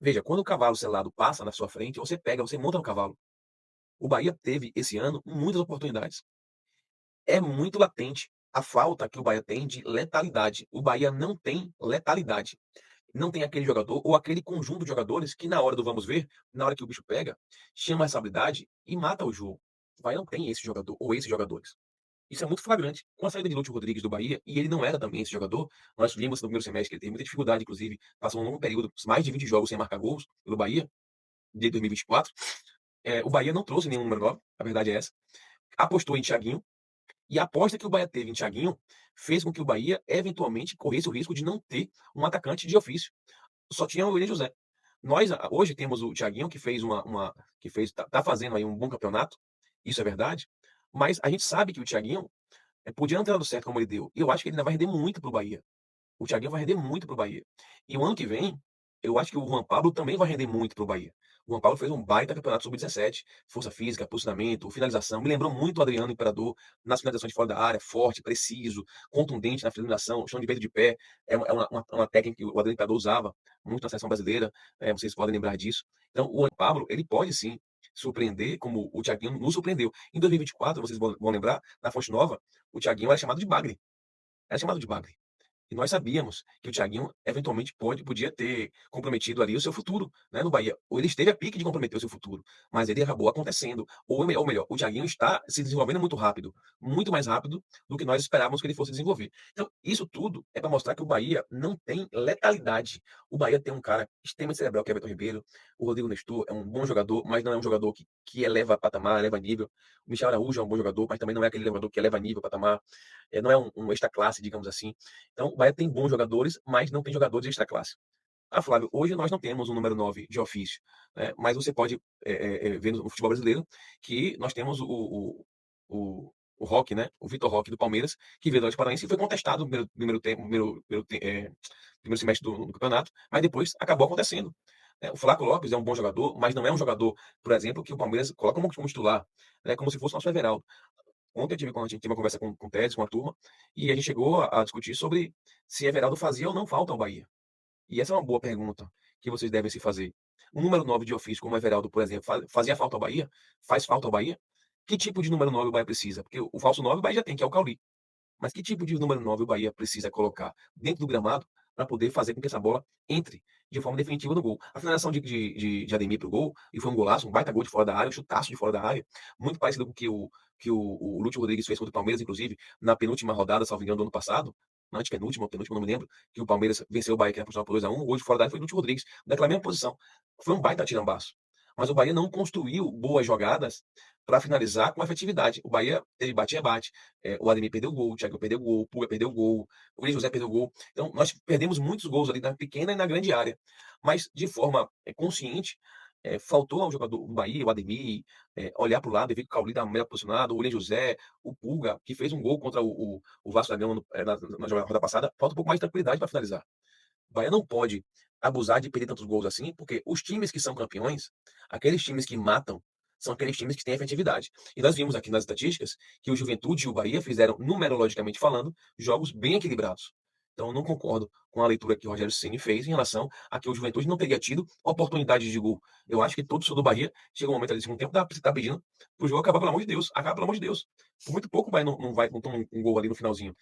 Veja, quando o cavalo selado passa na sua frente, você pega, você monta no cavalo. O Bahia teve, esse ano, muitas oportunidades. É muito latente a falta que o Bahia tem de letalidade. O Bahia não tem letalidade. Não tem aquele jogador ou aquele conjunto de jogadores que na hora do vamos ver, na hora que o bicho pega, chama a responsabilidade e mata o jogo. O Bahia não tem esse jogador ou esses jogadores. Isso é muito flagrante. Com a saída de Lúcio Rodrigues do Bahia, e ele não era também esse jogador, nós vimos no primeiro semestre que ele teve muita dificuldade, inclusive, passou um longo período, mais de 20 jogos sem marcar gols pelo Bahia, de 2024. O Bahia não trouxe nenhum número 9, a verdade é essa. Apostou em Thiaguinho, e a aposta que o Bahia teve em Thiaguinho fez com que o Bahia, eventualmente, corresse o risco de não ter um atacante de ofício. Só tinha o William José. Nós hoje temos o Thiaguinho, que fez tá fazendo aí um bom campeonato, isso é verdade, mas a gente sabe que o Thiaguinho podia não ter dado certo como ele deu. E eu acho que ele ainda vai render muito pro Bahia. O Thiaguinho vai render muito pro Bahia. E o ano que vem, eu acho que o Juan Pablo também vai render muito pro Bahia. O Juan Pablo fez um baita campeonato sub-17, força física, posicionamento, finalização. Me lembrou muito o Adriano Imperador nas finalizações de fora da área, forte, preciso, contundente na finalização, chão de peito de pé. É uma técnica que o Adriano Imperador usava muito na seleção brasileira. Vocês podem lembrar disso. Então, o Juan Pablo, ele pode sim surpreender, como o Thiaguinho nos surpreendeu. Em 2024, vocês vão lembrar, na Fonte Nova, o Thiaguinho era chamado de Bagre. Era chamado de Bagre. E nós sabíamos que o Thiaguinho eventualmente podia ter comprometido ali o seu futuro, né, no Bahia. Ou ele esteve a pique de comprometer o seu futuro, mas ele acabou acontecendo. Ou melhor, o Thiaguinho está se desenvolvendo muito rápido, muito mais rápido do que nós esperávamos que ele fosse desenvolver. Então, isso tudo é para mostrar que o Bahia não tem letalidade. O Bahia tem um cara extremamente cerebral, que é Everton Ribeiro. O Rodrigo Nestor é um bom jogador, mas não é um jogador que eleva patamar, eleva nível. O Michel Araújo é um bom jogador, mas também não é aquele jogador que eleva nível, patamar. Não é um extra classe, digamos assim. Então, o Bahia tem bons jogadores, mas não tem jogadores de extra classe. Ah, Flávio, hoje nós não temos um número 9 de ofício, né? Mas você pode ver no futebol brasileiro que nós temos o Roque, né? O Vitor Roque do Palmeiras, que veio do Atlético Paranaense e foi contestado no primeiro semestre do campeonato, mas depois acabou acontecendo. Né? O Flávio Lopes é um bom jogador, mas não é um jogador, por exemplo, que o Palmeiras coloca como titular, né? Como se fosse o nosso Everaldo. Ontem a gente teve uma conversa com o Tedes, com a turma, e a gente chegou a discutir sobre se Everaldo fazia ou não falta ao Bahia. E essa é uma boa pergunta que vocês devem se fazer. Um número 9 de ofício, como o Everaldo, por exemplo, fazia falta ao Bahia? Faz falta ao Bahia? Que tipo de número 9 o Bahia precisa? Porque o falso 9 o Bahia já tem, que é o Cauli. Mas que tipo de número 9 o Bahia precisa colocar dentro do gramado para poder fazer com que essa bola entre de forma definitiva no gol? A finalização de Ademir para o gol, e foi um golaço, um baita gol de fora da área, um chutaço de fora da área, muito parecido com o que o Lúcio Rodrigues fez contra o Palmeiras, inclusive, na penúltima rodada, salvo engano, do ano passado, na antepenúltima, penúltima, não me lembro, que o Palmeiras venceu o Bahia, que era por 2x1, o gol de fora da área foi o Lúcio Rodrigues, daquela mesma posição. Foi um baita tirambaço. Mas o Bahia não construiu boas jogadas para finalizar com efetividade. O Bahia teve bate-rebate, o Ademir perdeu o gol, o Thiago perdeu o gol, o Puga perdeu o gol, o Willian José perdeu o gol. Então, nós perdemos muitos gols ali na pequena e na grande área. Mas, de forma consciente, faltou ao jogador do Bahia, o Ademir, olhar para o lado e ver que o Cauli estava melhor posicionado, o Willian José, o Puga, que fez um gol contra o Vasco da Gama na rodada passada, falta um pouco mais de tranquilidade para finalizar. O Bahia não pode abusar de perder tantos gols assim, porque os times que são campeões, aqueles times que matam, são aqueles times que têm efetividade. E nós vimos aqui nas estatísticas que o Juventude e o Bahia fizeram, numerologicamente falando, jogos bem equilibrados. Então, eu não concordo com a leitura que o Rogério Ceni fez em relação a que o Juventude não teria tido oportunidade de gol. Eu acho que todo o do Bahia chega um momento ali do segundo tempo, tá pedindo pro jogo acabar, pelo amor de Deus. Acaba, pelo amor de Deus. Por muito pouco o Bahia não toma um gol ali no finalzinho.